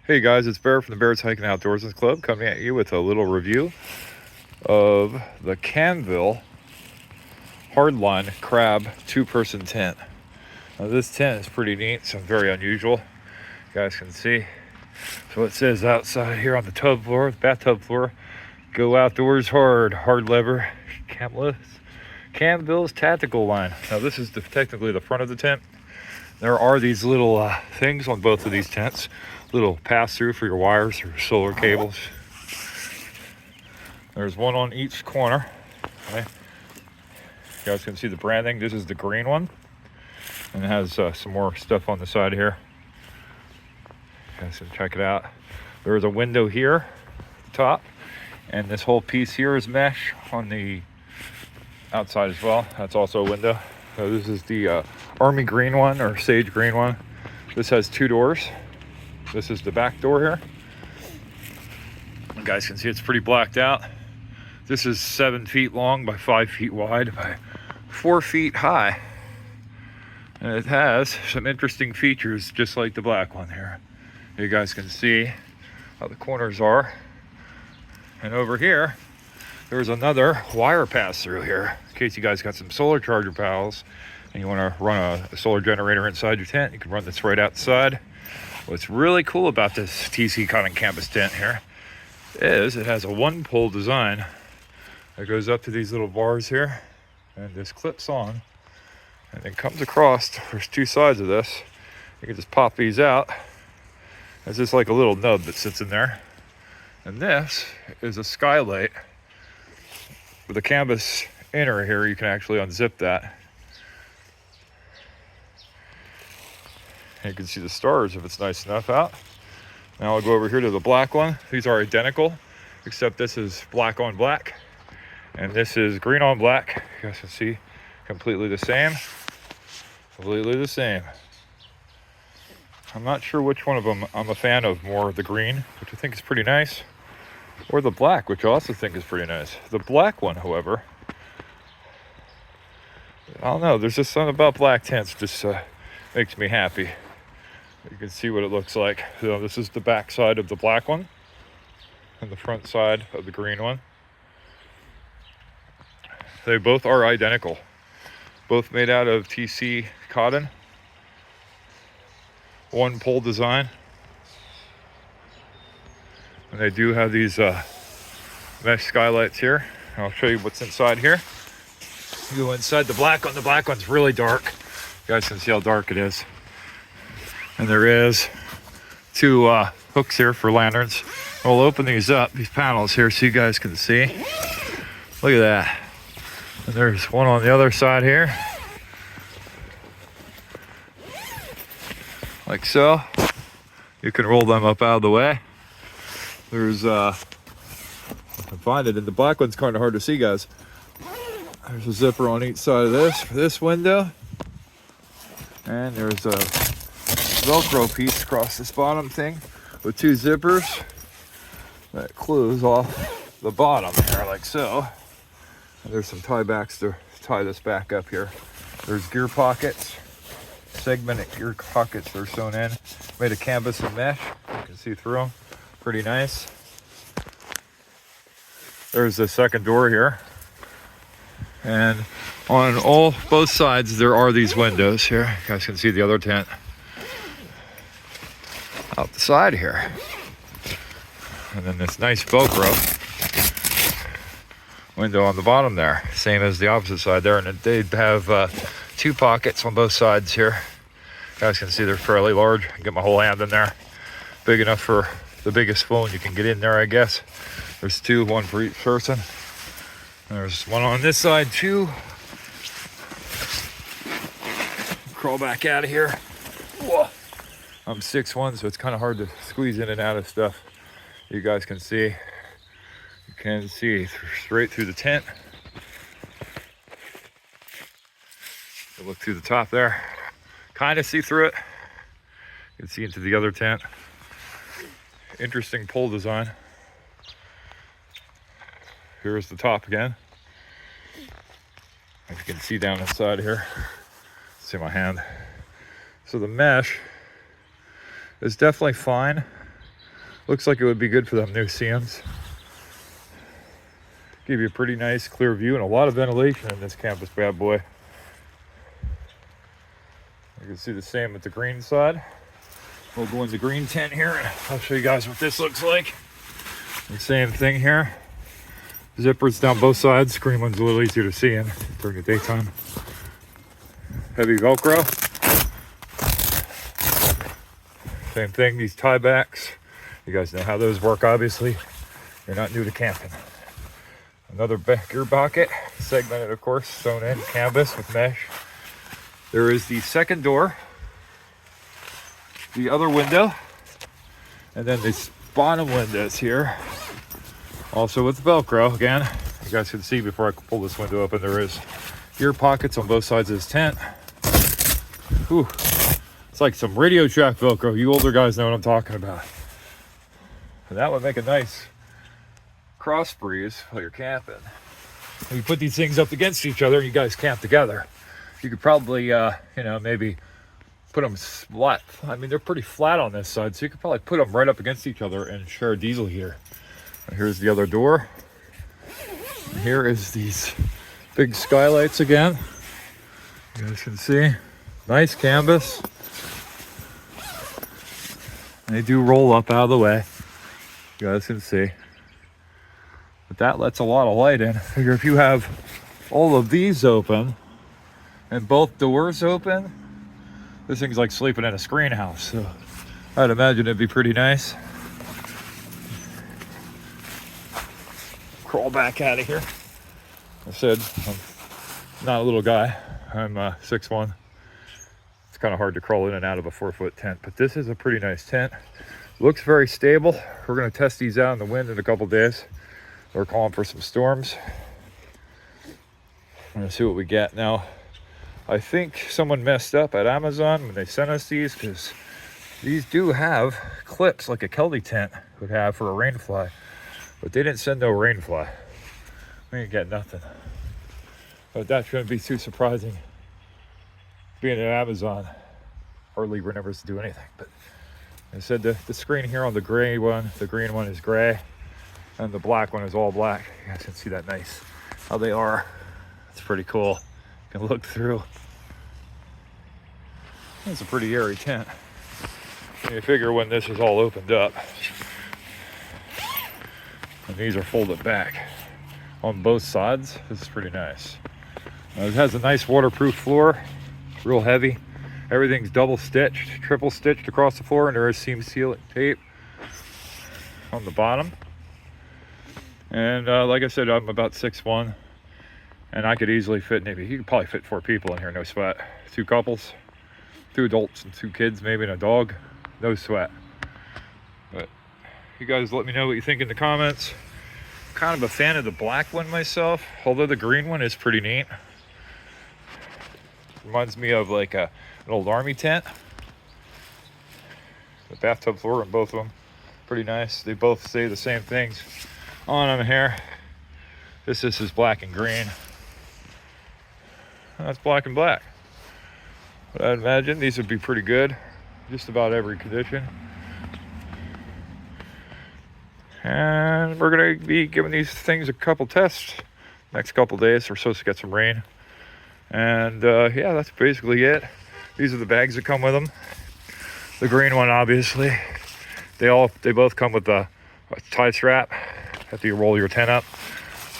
Hey guys, it's Bear from the Bears Hiking Outdoorsman's Club coming at you with a little review of the Camvil Hardline Crab two-person tent. Now this tent is pretty neat, so very unusual. You guys can see. So it says outside here on the tub floor, the bathtub floor, go outdoors hard, hard lever, Camvil's tactical line. Now this is technically the front of the tent. There are these little things on both of these tents, little pass-through for your wires or solar cables. There's one on each corner. Okay. You guys can see the branding. This is the green one, and it has some more stuff on the side here. You guys can check it out. There's a window here at the top, and this whole piece here is mesh on the outside as well. That's also a window. So this is the army green one, or sage green one. This has two doors. This is the back door here. You guys can see it's pretty blacked out. This is 7 feet long by 5 feet wide by 4 feet high. And it has some interesting features just like the black one here. You guys can see how the corners are. And over here, there's another wire pass through here. In case you guys got some solar charger pals and you want to run a solar generator inside your tent, you can run this right outside. What's really cool about this TC Cotton Campus tent here is it has a one pole design that goes up to these little bars here, and this clips on and then comes across. There's two sides of this. You can just pop these out. It's just like a little nub that sits in there. And this is a skylight with a canvas inner here. You can actually unzip that. And you can see the stars if it's nice enough out. Now I'll go over here to the black one. These are identical, except this is black on black, and this is green on black. You guys can see completely the same. Completely the same. I'm not sure which one of them I'm a fan of more, the green, which I think is pretty nice, or the black, which I also think is pretty nice. The black one, however, I don't know, there's just something about black tents just makes me happy. You can see what it looks like. So this is the back side of the black one and the front side of the green one. They both are identical. Both made out of TC cotton. One pole design. And they do have these mesh skylights here. I'll show you what's inside here. You go inside the black one. The black one's really dark. You guys can see how dark it is. And there is two hooks here for lanterns. We'll open these up, these panels here, so you guys can see. Look at that. And there's one on the other side here. Like so. You can roll them up out of the way. There's, I can find it, and the black one's kind of hard to see, guys. There's a zipper on each side of this for this window. And there's a Velcro piece across this bottom thing with two zippers that close off the bottom here, like so. And there's some tie backs to tie this back up here. There's gear pockets, segmented gear pockets that are sewn in, made of canvas and mesh. You can see through them, pretty nice. There's the second door here. And on both sides, there are these windows here. You guys can see the other tent out the side here. And then this nice Velcro window on the bottom there. Same as the opposite side there. And they have two pockets on both sides here. You guys can see they're fairly large. I can get my whole hand in there. Big enough for the biggest phone you can get in there, I guess. There's two, one for each person. There's one on this side too. Crawl back out of here. Whoa. I'm 6'1", so it's kind of hard to squeeze in and out of stuff. You guys can see. You can see straight through the tent. You look through the top there. Kind of see through it. You can see into the other tent. Interesting pole design. Here's the top again. As you can see down inside here. See my hand. So the mesh is definitely fine. Looks like it would be good for them new CMs. Give you a pretty nice clear view and a lot of ventilation in this campus bad boy. You can see the same with the green side. We'll go in the green tent here and I'll show you guys what this looks like. The same thing here. Zippers down both sides. Green one's a little easier to see in during the daytime. Heavy Velcro. Same thing, these tie backs. You guys know how those work, obviously. You're not new to camping. Another gear bucket, segmented, of course, sewn in canvas with mesh. There is the second door, the other window, and then these bottom windows here, also with Velcro. Again, you guys can see before I pull this window open, there is ear pockets on both sides of this tent. Whew. It's like some Radio Shack Velcro. You older guys know what I'm talking about. And that would make a nice cross breeze while you're camping. When you put these things up against each other and you guys camp together, you could probably, maybe put them flat. I mean, they're pretty flat on this side, so you could probably put them right up against each other and share a diesel heater. And here's the other door. And here is these big skylights again. You guys can see. Nice canvas. And they do roll up out of the way. You guys can see. But that lets a lot of light in. I figure if you have all of these open and both doors open, this thing's like sleeping in a screen house. So I'd imagine it'd be pretty nice. Crawl back out of here. I said, I'm not a little guy. I'm 6'1". It's kind of hard to crawl in and out of a 4-foot tent, but this is a pretty nice tent. Looks very stable. We're going to test these out in the wind in a couple days. We're calling for some storms. I'm going to see what we get. Now, I think someone messed up at Amazon when they sent us these, because these do have clips like a Kelly tent would have for a rainfly, but they didn't send no rainfly. We ain't get nothing. But that shouldn't be too surprising. Being at Amazon, hardly remembers to do anything. But I said the screen here on the gray one, the green one is gray, and the black one is all black. You guys can see that nice, how they are. It's pretty cool. You can look through. It's a pretty airy tent. And you figure when this is all opened up, and these are folded back on both sides, this is pretty nice. Now, it has a nice waterproof floor, real heavy. Everything's double stitched, triple stitched across the floor, and there is seam sealant tape on the bottom. And like I said, I'm about 6'1", and I could easily fit, you could probably fit 4 people in here, no sweat. 2 couples, 2 adults and 2 kids, maybe, and a dog, no sweat. But you guys let me know what you think in the comments. I'm kind of a fan of the black one myself, although the green one is pretty neat. Reminds me of like an old army tent. The bathtub floor on both of them, pretty nice. They both say the same things on them here. This is black and green. That's black and black. But I'd imagine these would be pretty good, just about every condition. And we're gonna be giving these things a couple tests next couple days. We're supposed to get some rain. And yeah, that's basically it. These are the bags that come with them. The green one, obviously. They both come with a tie strap after you roll your tent up.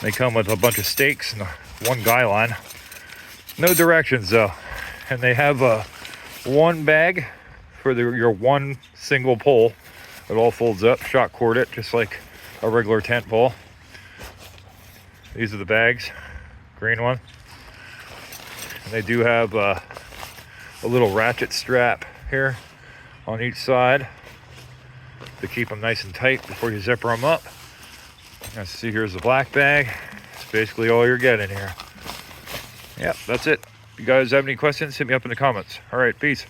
They come with a bunch of stakes and one guy line. No directions though. And they have one bag for your one single pole. It all folds up, shock cord it, just like a regular tent pole. These are the bags, green one. And they do have a little ratchet strap here on each side to keep them nice and tight before you zipper them up. As you see, here's the black bag. It's basically all you're getting here. Yep, that's it. If you guys have any questions, hit me up in the comments. All right, peace.